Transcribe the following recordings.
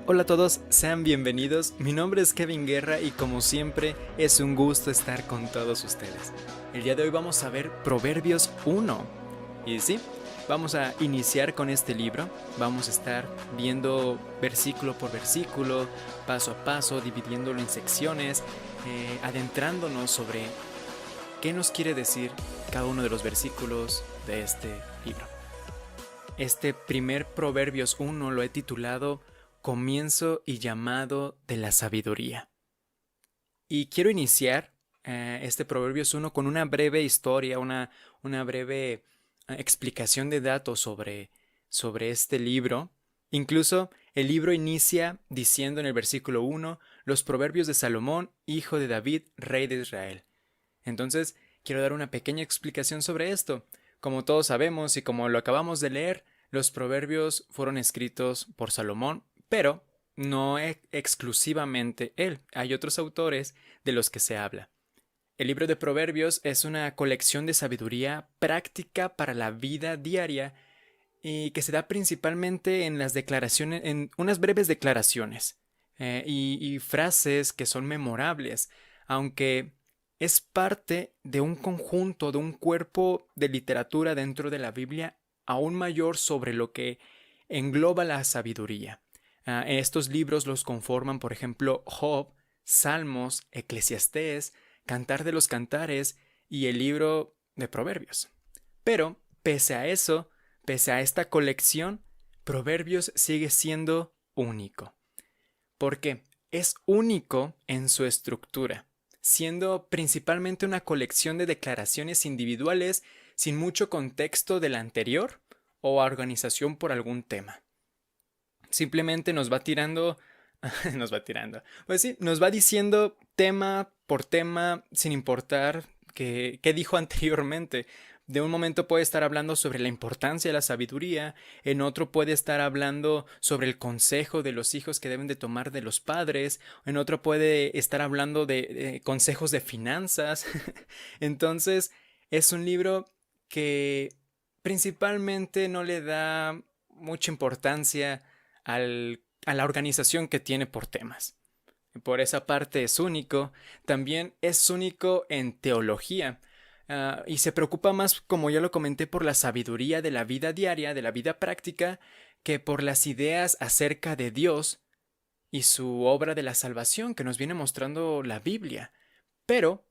Hola a todos, sean bienvenidos. Mi nombre es Kevin Guerra y como siempre es un gusto estar con todos ustedes. El día de hoy vamos a ver Proverbios 1. Y sí, vamos a iniciar con este libro. Vamos a estar viendo versículo por versículo, paso a paso, dividiéndolo en secciones, adentrándonos sobre qué nos quiere decir cada uno de los versículos de este libro. Este primer Proverbios 1 lo he titulado Comienzo y llamado de la sabiduría. Y quiero iniciar este Proverbios 1 con una breve historia, una breve explicación de datos sobre este libro. Incluso el libro inicia diciendo en el versículo 1, los Proverbios de Salomón, hijo de David, rey de Israel. Entonces, quiero dar una pequeña explicación sobre esto. Como todos sabemos y como lo acabamos de leer, los proverbios fueron escritos por Salomón, pero no exclusivamente él. Hay otros autores de los que se habla. El libro de Proverbios es una colección de sabiduría práctica para la vida diaria y que se da principalmente en las declaraciones, en unas breves declaraciones y frases que son memorables, aunque es parte de un conjunto, de un cuerpo de literatura dentro de la Biblia aún mayor sobre lo que engloba la sabiduría. Estos libros los conforman, por ejemplo, Job, Salmos, Eclesiastés, Cantar de los Cantares y el libro de Proverbios. Pero, pese a eso, pese a esta colección, Proverbios sigue siendo único. Porque es único en su estructura, siendo principalmente una colección de declaraciones individuales sin mucho contexto del anterior o organización por algún tema. Simplemente nos va tirando, pues sí, nos va diciendo tema por tema sin importar qué dijo anteriormente. De un momento puede estar hablando sobre la importancia de la sabiduría, en otro puede estar hablando sobre el consejo de los hijos que deben de tomar de los padres, en otro puede estar hablando de consejos de finanzas. Entonces, es un libro que principalmente no le da mucha importancia a la organización que tiene por temas. Por esa parte es único. También es único en teología. Y se preocupa más, como ya lo comenté, por la sabiduría de la vida diaria, de la vida práctica, que por las ideas acerca de Dios y su obra de la salvación que nos viene mostrando la Biblia. Pero,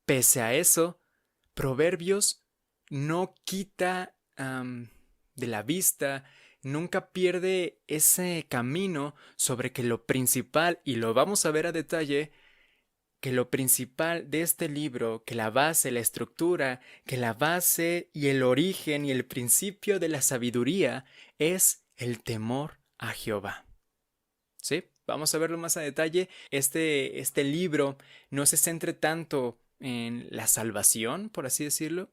pese a eso, Proverbios no quita de la vista, nunca pierde ese camino sobre que lo principal, y lo vamos a ver a detalle, que lo principal de este libro, que la base, la estructura, que la base y el origen y el principio de la sabiduría es el temor a Jehová. ¿Sí? Vamos a verlo más a detalle. Este libro no se centra tanto en la salvación, por así decirlo.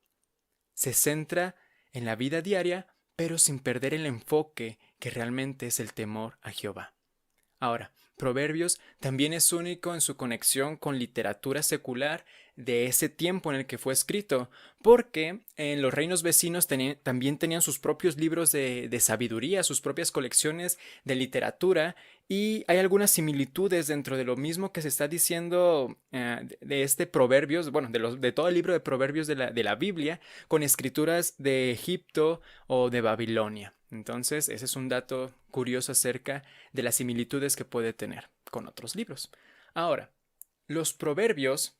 Se centra en la vida diaria, pero sin perder el enfoque que realmente es el temor a Jehová. Ahora, Proverbios también es único en su conexión con literatura secular de ese tiempo en el que fue escrito, porque en los reinos vecinos también tenían sus propios libros de sabiduría, sus propias colecciones de literatura, y hay algunas similitudes dentro de lo mismo que se está diciendo de este Proverbios, bueno, de todo el libro de Proverbios de la Biblia, con escrituras de Egipto o de Babilonia. Entonces, ese es un dato curioso acerca de las similitudes que puede tener con otros libros. Ahora, los proverbios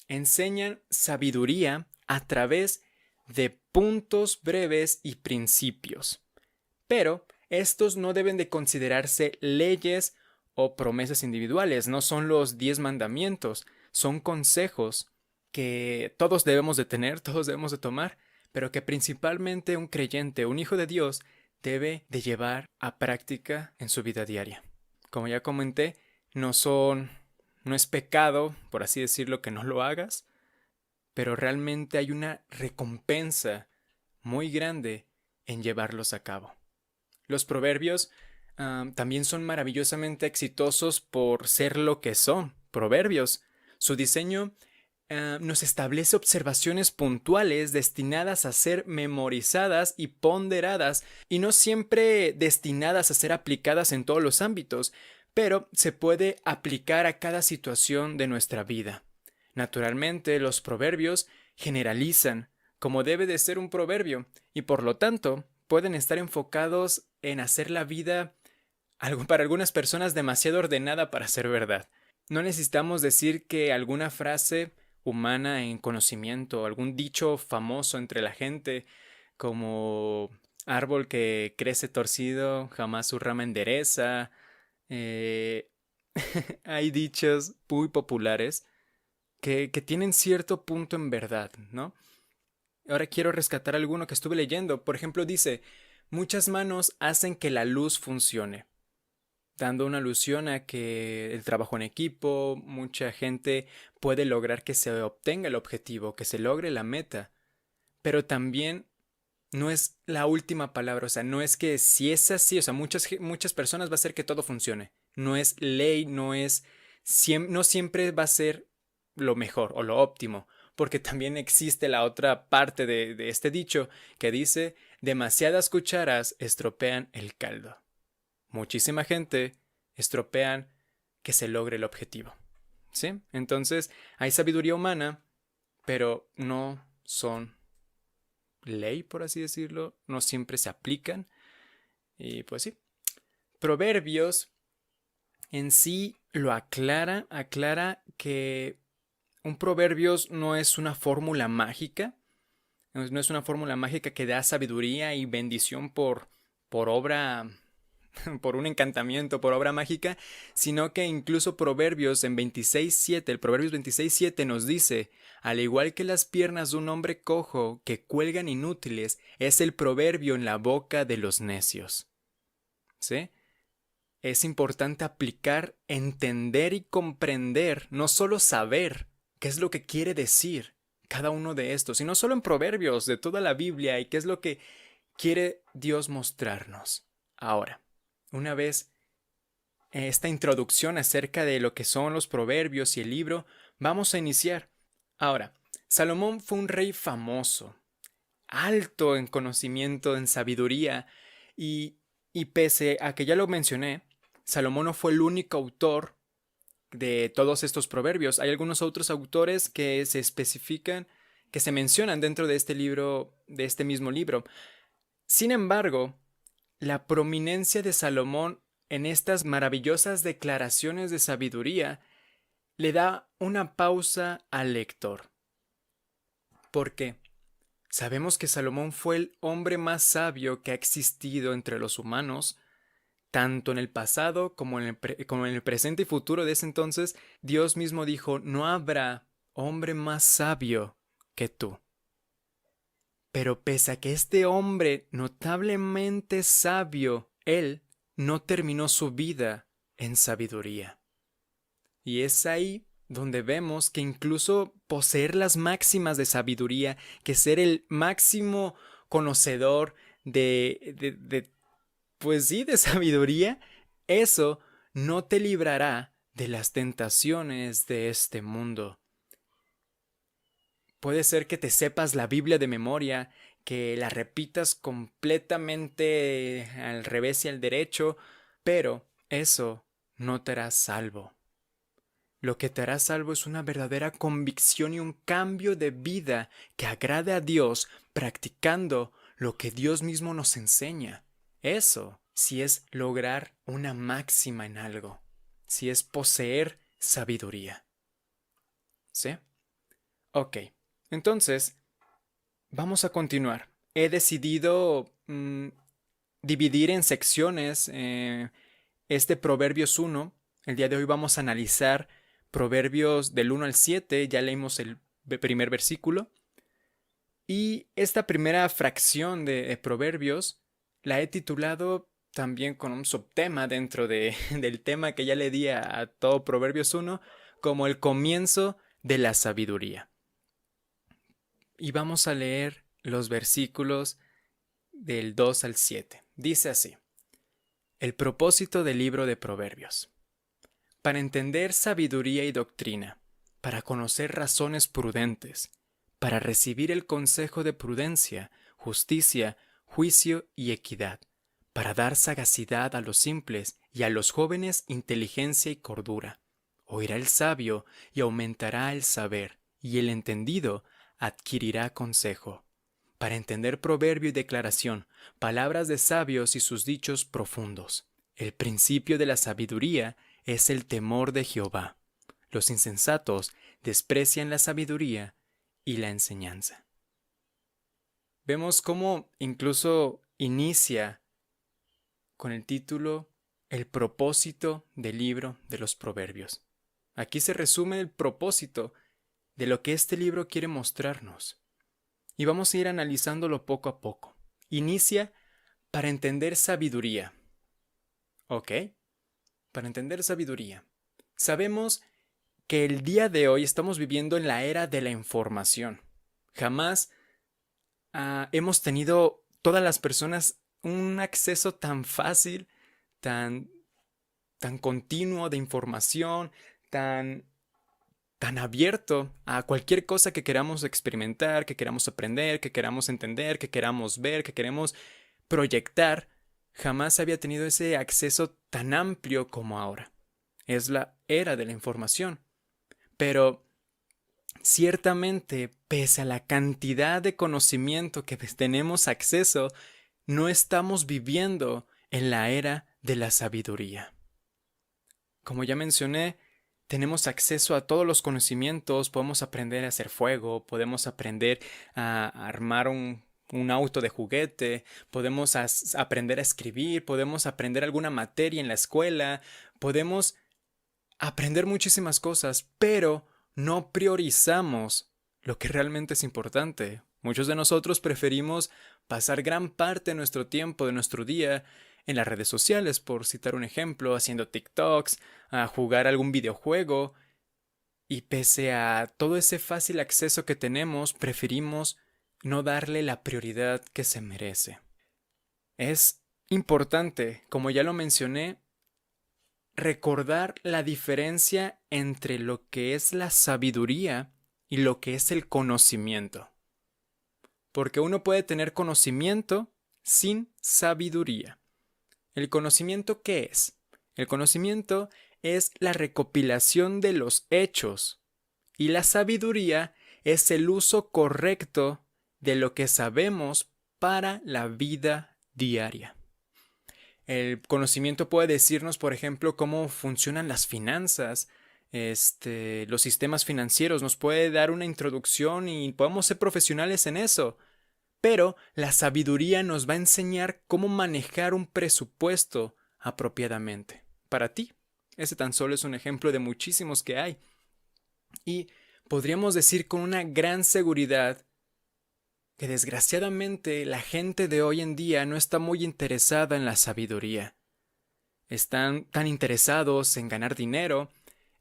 enseñan sabiduría a través de puntos breves y principios, pero estos no deben de considerarse leyes o promesas individuales, no son los 10 mandamientos, son consejos que todos debemos de tener, todos debemos de tomar, pero que principalmente un creyente, un hijo de Dios, debe de llevar a práctica en su vida diaria. Como ya comenté, no es pecado, por así decirlo, que no lo hagas, pero realmente hay una recompensa muy grande en llevarlos a cabo. Los proverbios también son maravillosamente exitosos por ser lo que son, proverbios. Su diseño nos establece observaciones puntuales destinadas a ser memorizadas y ponderadas, y no siempre destinadas a ser aplicadas en todos los ámbitos, pero se puede aplicar a cada situación de nuestra vida. Naturalmente, los proverbios generalizan, como debe de ser un proverbio, y por lo tanto pueden estar enfocados en hacer la vida, para algunas personas, demasiado ordenada para ser verdad. No necesitamos decir que alguna frase humana en conocimiento, algún dicho famoso entre la gente, como árbol que crece torcido, jamás su rama endereza. eh, Hay dichos muy populares que tienen cierto punto en verdad, ¿no? Ahora quiero rescatar alguno que estuve leyendo. Por ejemplo, dice, muchas manos hacen que la luz funcione, dando una alusión a que el trabajo en equipo, mucha gente puede lograr que se obtenga el objetivo, que se logre la meta, pero también no es la última palabra, o sea, no es que si es así, o sea, muchas personas va a hacer que todo funcione, no es ley, no siempre va a ser lo mejor o lo óptimo, porque también existe la otra parte de este dicho que dice, demasiadas cucharas estropean el caldo. Muchísima gente estropean que se logre el objetivo. ¿Sí? Entonces, hay sabiduría humana, pero no son ley, por así decirlo, no siempre se aplican. Y pues sí. Proverbios en sí lo aclara que un proverbios no es una fórmula mágica, no es una fórmula mágica que da sabiduría y bendición por obra, por un encantamiento, por obra mágica, sino que incluso Proverbios en 26:7, el Proverbios 26:7 nos dice, al igual que las piernas de un hombre cojo que cuelgan inútiles, es el proverbio en la boca de los necios. ¿Sí? Es importante aplicar, entender y comprender, no solo saber qué es lo que quiere decir cada uno de estos, y no solo en Proverbios, de toda la Biblia, y qué es lo que quiere Dios mostrarnos. Ahora, una vez esta introducción acerca de lo que son los proverbios y el libro, vamos a iniciar. Ahora, Salomón fue un rey famoso, alto en conocimiento, en sabiduría, y pese a que ya lo mencioné, Salomón no fue el único autor de todos estos proverbios. Hay algunos otros autores que se especifican, que se mencionan dentro de este libro, de este mismo libro. Sin embargo, la prominencia de Salomón en estas maravillosas declaraciones de sabiduría le da una pausa al lector. ¿Por qué? Sabemos que Salomón fue el hombre más sabio que ha existido entre los humanos, tanto en el pasado como en el presente y futuro de ese entonces. Dios mismo dijo, no habrá hombre más sabio que tú. Pero pese a que este hombre notablemente sabio, él no terminó su vida en sabiduría. Y es ahí donde vemos que incluso poseer las máximas de sabiduría, que ser el máximo conocedor pues sí, de sabiduría, eso no te librará de las tentaciones de este mundo. Puede ser que te sepas la Biblia de memoria, que la repitas completamente al revés y al derecho, pero eso no te hará salvo. Lo que te hará salvo es una verdadera convicción y un cambio de vida que agrade a Dios practicando lo que Dios mismo nos enseña. Eso sí es lograr una máxima en algo, sí es poseer sabiduría. ¿Sí? Ok, entonces vamos a continuar. He decidido dividir en secciones este Proverbios 1. El día de hoy vamos a analizar Proverbios del 1 al 7. Ya leímos el primer versículo. Y esta primera fracción de Proverbios la he titulado también con un subtema dentro del tema que ya le di a todo Proverbios 1, como el comienzo de la sabiduría. Y vamos a leer los versículos del 2 al 7. Dice así: el propósito del libro de Proverbios. Para entender sabiduría y doctrina, para conocer razones prudentes, para recibir el consejo de prudencia, justicia, juicio y equidad, para dar sagacidad a los simples y a los jóvenes inteligencia y cordura. Oirá el sabio y aumentará el saber, y el entendido adquirirá consejo. Para entender proverbio y declaración, palabras de sabios y sus dichos profundos. El principio de la sabiduría es el temor de Jehová. Los insensatos desprecian la sabiduría y la enseñanza. Vemos cómo incluso inicia con el título El propósito del libro de los Proverbios. Aquí se resume el propósito de lo que este libro quiere mostrarnos. Y vamos a ir analizándolo poco a poco. Inicia para entender sabiduría. ¿Ok? Para entender sabiduría. Sabemos que el día de hoy estamos viviendo en la era de la información. Jamás hemos tenido todas las personas un acceso tan fácil, tan continuo de información, tan abierto a cualquier cosa que queramos experimentar, que queramos aprender, que queramos entender, que queramos ver, que queremos proyectar. Jamás había tenido ese acceso tan amplio como ahora. Es la era de la información. Pero ciertamente, pese a la cantidad de conocimiento que tenemos acceso, no estamos viviendo en la era de la sabiduría. Como ya mencioné, tenemos acceso a todos los conocimientos, podemos aprender a hacer fuego, podemos aprender a armar un auto de juguete, podemos aprender a escribir, podemos aprender alguna materia en la escuela, podemos aprender muchísimas cosas, pero no priorizamos lo que realmente es importante. Muchos de nosotros preferimos pasar gran parte de nuestro tiempo, de nuestro día, en las redes sociales, por citar un ejemplo, haciendo TikToks, a jugar algún videojuego, y pese a todo ese fácil acceso que tenemos, preferimos no darle la prioridad que se merece. Es importante, como ya lo mencioné, recordar la diferencia entre lo que es la sabiduría y lo que es el conocimiento. Porque uno puede tener conocimiento sin sabiduría. ¿El conocimiento qué es? El conocimiento es la recopilación de los hechos y la sabiduría es el uso correcto de lo que sabemos para la vida diaria. El conocimiento puede decirnos, por ejemplo, cómo funcionan las finanzas, los sistemas financieros, nos puede dar una introducción y podemos ser profesionales en eso. Pero la sabiduría nos va a enseñar cómo manejar un presupuesto apropiadamente. Para ti, ese tan solo es un ejemplo de muchísimos que hay. Y podríamos decir con una gran seguridad que desgraciadamente la gente de hoy en día no está muy interesada en la sabiduría. Están tan interesados en ganar dinero,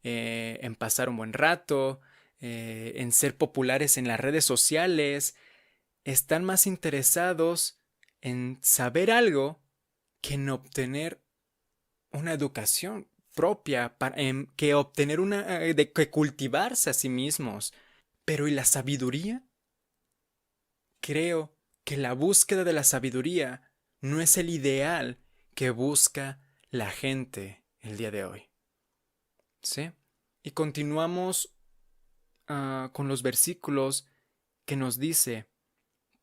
en pasar un buen rato, en ser populares en las redes sociales. Están más interesados en saber algo que en obtener una educación propia, que obtener que cultivarse a sí mismos. Pero ¿y la sabiduría? Creo que la búsqueda de la sabiduría no es el ideal que busca la gente el día de hoy. ¿Sí? Y continuamos con los versículos que nos dice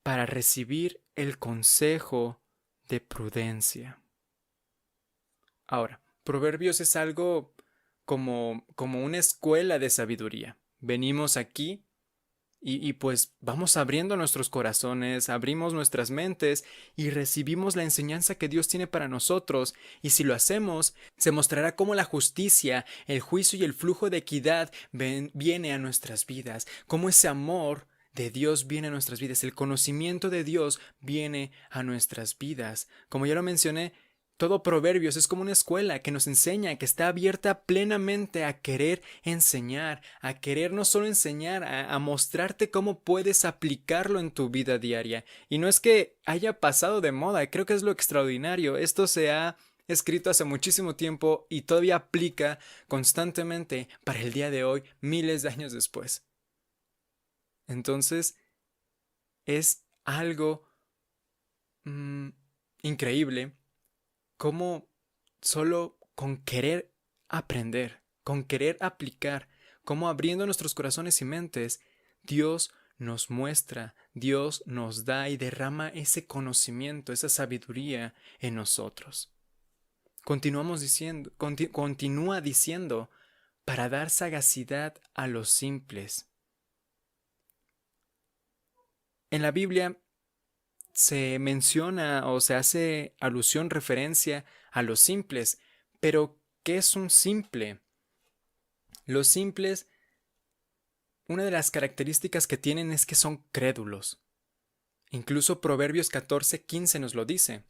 para recibir el consejo de prudencia. Ahora, Proverbios es algo como una escuela de sabiduría. Venimos aquí y pues vamos abriendo nuestros corazones, abrimos nuestras mentes y recibimos la enseñanza que Dios tiene para nosotros. Y si lo hacemos, se mostrará cómo la justicia, el juicio y el flujo de equidad viene a nuestras vidas, cómo ese amor de Dios viene a nuestras vidas, el conocimiento de Dios viene a nuestras vidas. Como ya lo mencioné, todo Proverbios es como una escuela que nos enseña, que está abierta plenamente a querer enseñar, a querer no solo enseñar, a mostrarte cómo puedes aplicarlo en tu vida diaria. Y no es que haya pasado de moda, creo que es lo extraordinario. Esto se ha escrito hace muchísimo tiempo y todavía aplica constantemente para el día de hoy, miles de años después. Entonces, es algo increíble cómo solo con querer aprender, con querer aplicar, cómo abriendo nuestros corazones y mentes, Dios nos muestra, Dios nos da y derrama ese conocimiento, esa sabiduría en nosotros. Continúa diciendo, para dar sagacidad a los simples. En la Biblia se menciona o se hace alusión, referencia a los simples, pero ¿qué es un simple? Los simples, una de las características que tienen es que son crédulos. Incluso Proverbios 14:15 nos lo dice.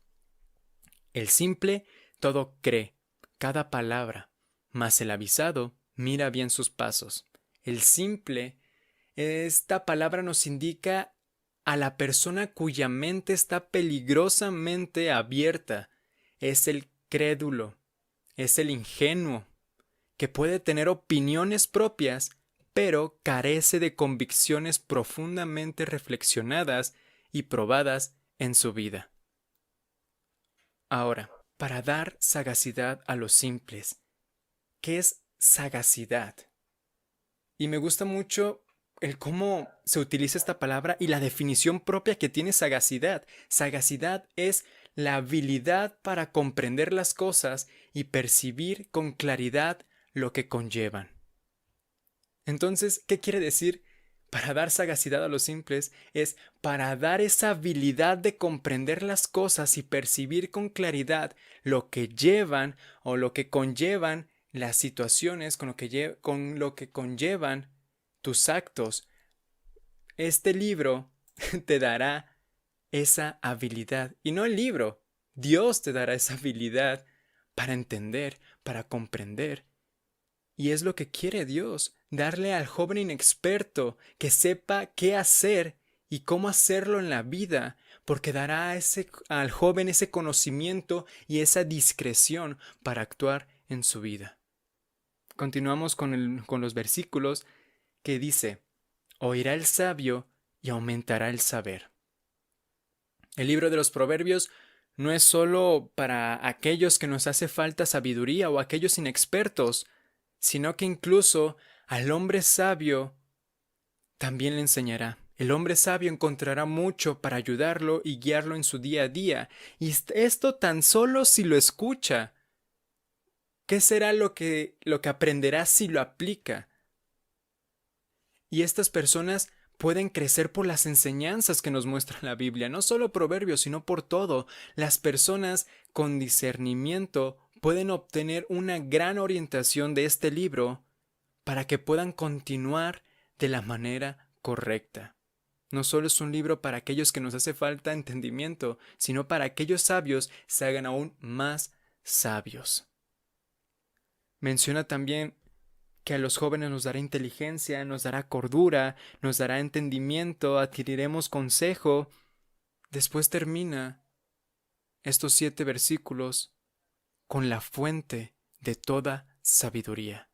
El simple todo cree, cada palabra, mas el avisado mira bien sus pasos. El simple, esta palabra nos indica a la persona cuya mente está peligrosamente abierta. Es el crédulo, es el ingenuo, que puede tener opiniones propias, pero carece de convicciones profundamente reflexionadas y probadas en su vida. Ahora, para dar sagacidad a los simples, ¿qué es sagacidad? Y me gusta mucho el cómo se utiliza esta palabra y la definición propia que tiene sagacidad. Sagacidad es la habilidad para comprender las cosas y percibir con claridad lo que conllevan. Entonces, ¿qué quiere decir? Para dar sagacidad a los simples es para dar esa habilidad de comprender las cosas y percibir con claridad lo que llevan o lo que conllevan las situaciones, con lo que conllevan tus actos. Este libro te dará esa habilidad. Y no el libro, Dios te dará esa habilidad para entender, para comprender. Y es lo que quiere Dios, darle al joven inexperto que sepa qué hacer y cómo hacerlo en la vida, porque dará al joven ese conocimiento y esa discreción para actuar en su vida. Continuamos con los versículos que dice, oirá el sabio y aumentará el saber. El libro de los Proverbios no es solo para aquellos que nos hace falta sabiduría o aquellos inexpertos, sino que incluso al hombre sabio también le enseñará. El hombre sabio encontrará mucho para ayudarlo y guiarlo en su día a día, y esto tan solo si lo escucha. ¿Qué será lo que aprenderá si lo aplica? Y estas personas pueden crecer por las enseñanzas que nos muestra la Biblia, no solo Proverbios, sino por todo. Las personas con discernimiento pueden obtener una gran orientación de este libro para que puedan continuar de la manera correcta. No solo es un libro para aquellos que nos hace falta entendimiento, sino para aquellos sabios se hagan aún más sabios. Menciona también que a los jóvenes nos dará inteligencia, nos dará cordura, nos dará entendimiento, adquiriremos consejo. Después termina estos 7 versículos con la fuente de toda sabiduría.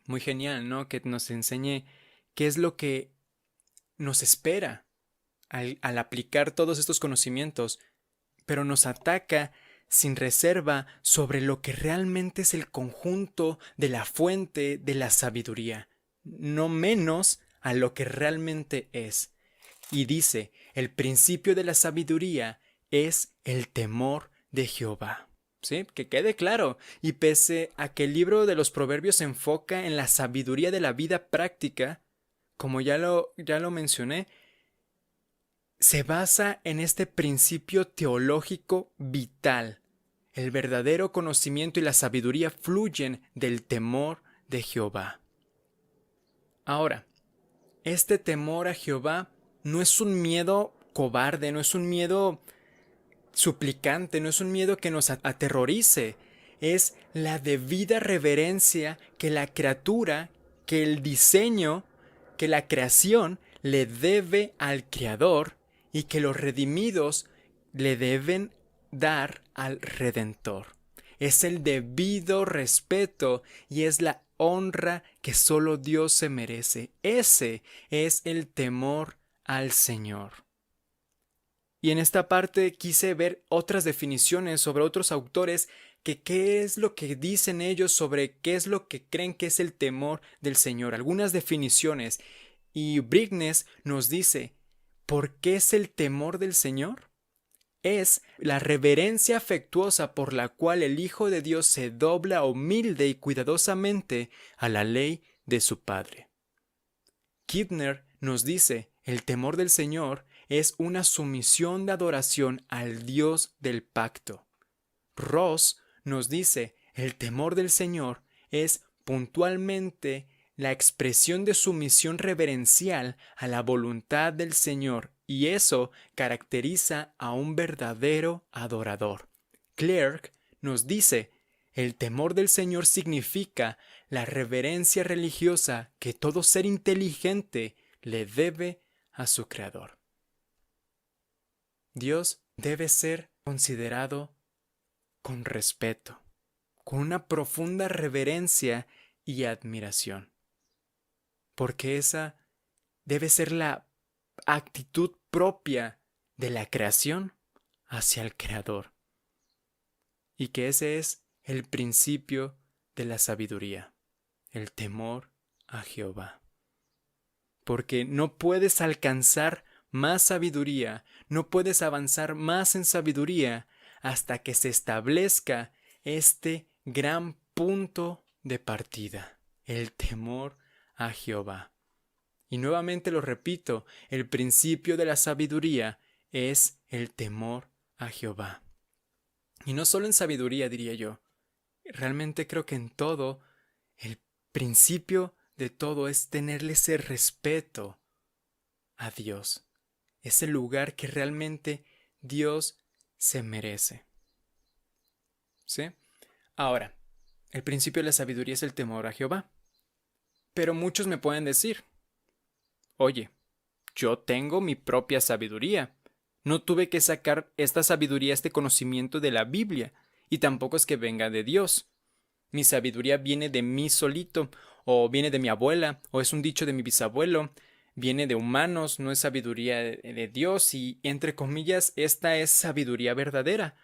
Muy genial, ¿no? Que nos enseñe qué es lo que nos espera al aplicar todos estos conocimientos, pero nos ataca sin reserva sobre lo que realmente es el conjunto de la fuente de la sabiduría, no menos a lo que realmente es. Y dice, el principio de la sabiduría es el temor de Jehová. ¿Sí? Que quede claro. Y pese a que el libro de los Proverbios se enfoca en la sabiduría de la vida práctica, como ya lo mencioné, se basa en este principio teológico vital. El verdadero conocimiento y la sabiduría fluyen del temor de Jehová. Ahora, este temor a Jehová no es un miedo cobarde, no es un miedo suplicante, no es un miedo que nos aterrorice, es la debida reverencia que la criatura, que el diseño, que la creación le debe al Creador y que los redimidos le deben dar al Redentor. Es el debido respeto y es la honra que solo Dios se merece. Ese es el temor al Señor. Y en esta parte quise ver otras definiciones sobre otros autores, que qué es lo que dicen ellos sobre qué es lo que creen que es el temor del Señor. Algunas definiciones. Y Brignes nos dice, ¿por qué es el temor del Señor? Es la reverencia afectuosa por la cual el Hijo de Dios se dobla humilde y cuidadosamente a la ley de su Padre. Kidner nos dice, el temor del Señor es una sumisión de adoración al Dios del pacto. Ross nos dice, el temor del Señor es puntualmente la expresión de sumisión reverencial a la voluntad del Señor, y eso caracteriza a un verdadero adorador. Clerk nos dice, el temor del Señor significa la reverencia religiosa que todo ser inteligente le debe a su Creador. Dios debe ser considerado con respeto, con una profunda reverencia y admiración, porque esa debe ser la actitud propia de la creación hacia el Creador, y que ese es el principio de la sabiduría, el temor a Jehová. Porque no puedes alcanzar más sabiduría, no puedes avanzar más en sabiduría hasta que se establezca este gran punto de partida, el temor a Jehová. Y nuevamente lo repito, el principio de la sabiduría es el temor a Jehová. Y no solo en sabiduría, diría yo. Realmente creo que en todo, el principio de todo es tenerle ese respeto a Dios. Ese lugar que realmente Dios se merece. ¿Sí? Ahora, el principio de la sabiduría es el temor a Jehová. Pero muchos me pueden decir, oye, yo tengo mi propia sabiduría. No tuve que sacar esta sabiduría, este conocimiento de la Biblia, y tampoco es que venga de Dios. Mi sabiduría viene de mí solito, o viene de mi abuela, o es un dicho de mi bisabuelo, viene de humanos, no es sabiduría de Dios, y entre comillas, esta es sabiduría verdadera.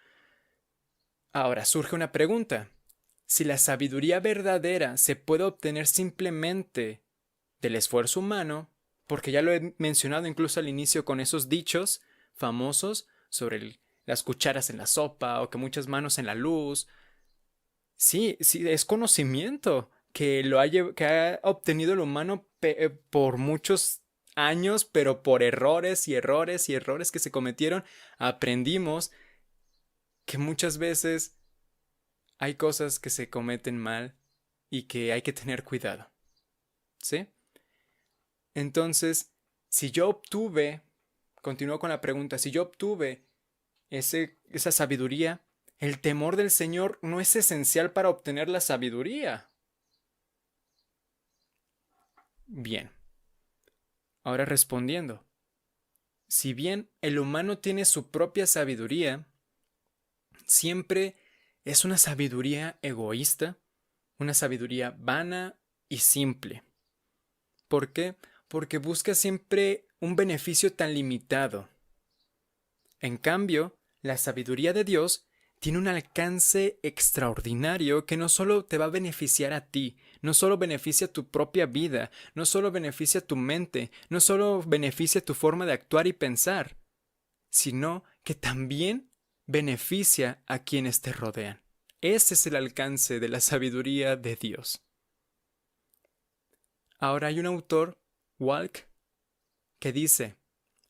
Ahora surge una pregunta. Si la sabiduría verdadera se puede obtener simplemente del esfuerzo humano, porque ya lo he mencionado incluso al inicio con esos dichos famosos sobre las cucharas en la sopa o que muchas manos en la luz. Sí, sí, es conocimiento que ha obtenido el humano por muchos años, pero por errores y errores y errores que se cometieron, aprendimos que muchas veces hay cosas que se cometen mal y que hay que tener cuidado. ¿Sí? Entonces, si yo obtuve, continúo con la pregunta, si yo obtuve esa sabiduría, el temor del Señor no es esencial para obtener la sabiduría. Bien, ahora respondiendo, si bien el humano tiene su propia sabiduría, siempre es una sabiduría egoísta, una sabiduría vana y simple. ¿Por qué? Porque busca siempre un beneficio tan limitado. En cambio, la sabiduría de Dios tiene un alcance extraordinario que no solo te va a beneficiar a ti, no solo beneficia tu propia vida, no solo beneficia tu mente, no solo beneficia tu forma de actuar y pensar, sino que también beneficia a quienes te rodean. Ese es el alcance de la sabiduría de Dios. Ahora hay un autor, Walk, que dice,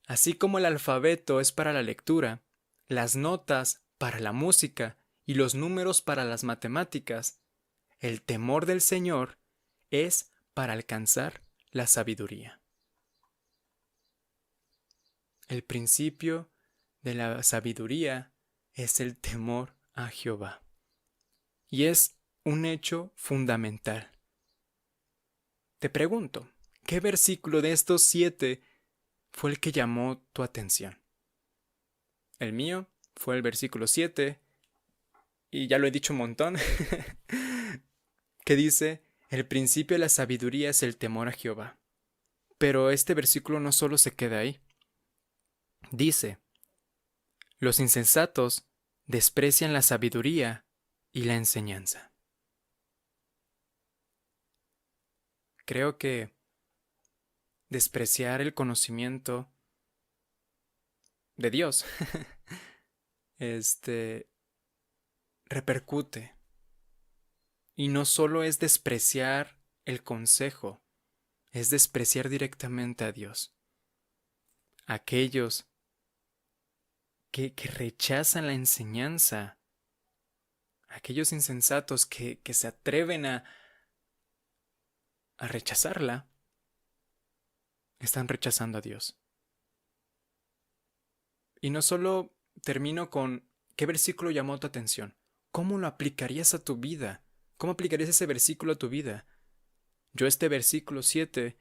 así como el alfabeto es para la lectura, las notas para la música y los números para las matemáticas, el temor del Señor es para alcanzar la sabiduría. El principio de la sabiduría es el temor a Jehová. Y es un hecho fundamental. Te pregunto, ¿qué versículo de estos 7 fue el que llamó tu atención? El mío fue el versículo 7, y ya lo he dicho un montón, que dice: el principio de la sabiduría es el temor a Jehová. Pero este versículo no solo se queda ahí. Dice: los insensatos desprecian la sabiduría y la enseñanza. Creo que despreciar el conocimiento de Dios repercute. Y no solo es despreciar el consejo, es despreciar directamente a Dios. Aquellos que rechazan la enseñanza, aquellos insensatos que se atreven a rechazarla, están rechazando a Dios. Y no solo termino con ¿qué versículo llamó tu atención? ¿Cómo lo aplicarías a tu vida? ¿Cómo aplicarías ese versículo a tu vida? Yo este versículo 7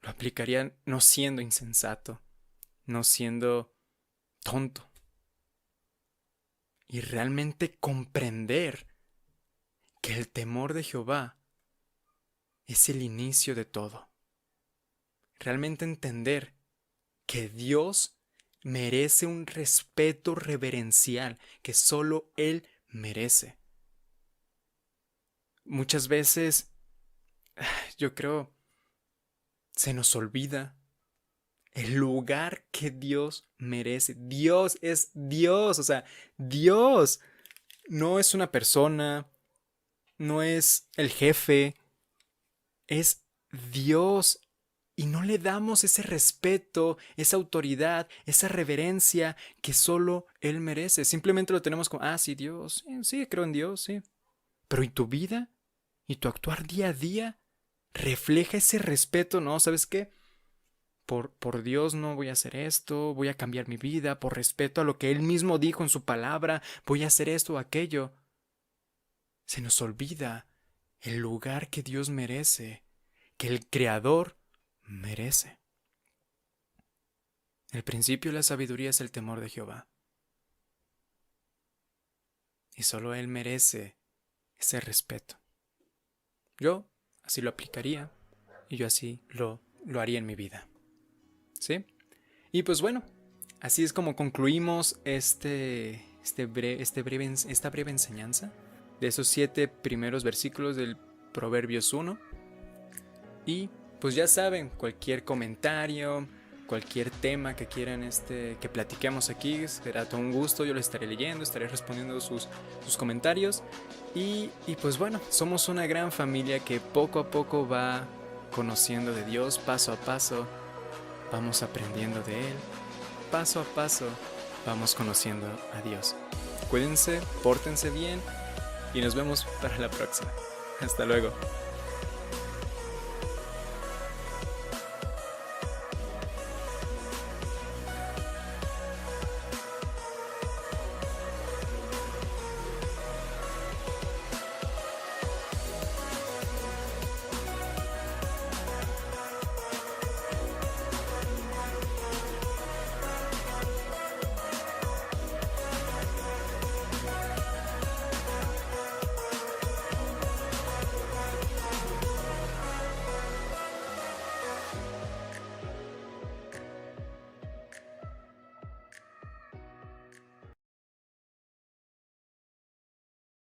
lo aplicaría no siendo insensato, no siendo tonto. Y realmente comprender que el temor de Jehová es el inicio de todo. Realmente entender que Dios merece un respeto reverencial que solo Él merece. Muchas veces, yo creo, se nos olvida el lugar que Dios merece. Dios es Dios, o sea, Dios no es una persona, no es el jefe, es Dios. Y no le damos ese respeto, esa autoridad, esa reverencia que solo Él merece. Simplemente lo tenemos como, sí, Dios, sí, creo en Dios, sí. Pero ¿y tu vida? ¿Y tu actuar día a día? ¿Refleja ese respeto? No, ¿sabes qué? Por Dios no voy a hacer esto, voy a cambiar mi vida, por respeto a lo que Él mismo dijo en su palabra, voy a hacer esto o aquello. Se nos olvida el lugar que Dios merece, que el Creador merece. El principio de la sabiduría es el temor de Jehová. Y solo Él merece ese respeto. Yo así lo aplicaría y yo así lo haría en mi vida. ¿Sí? Y pues bueno, así es como concluimos esta breve enseñanza de esos 7 primeros versículos del Proverbios 1. Y pues ya saben, cualquier comentario, cualquier tema que quieran que platiquemos aquí, será todo un gusto, yo lo estaré leyendo, estaré respondiendo sus comentarios. Y pues bueno, somos una gran familia que poco a poco va conociendo de Dios, paso a paso, vamos aprendiendo de Él, paso a paso, vamos conociendo a Dios. Cuídense, pórtense bien y nos vemos para la próxima. Hasta luego.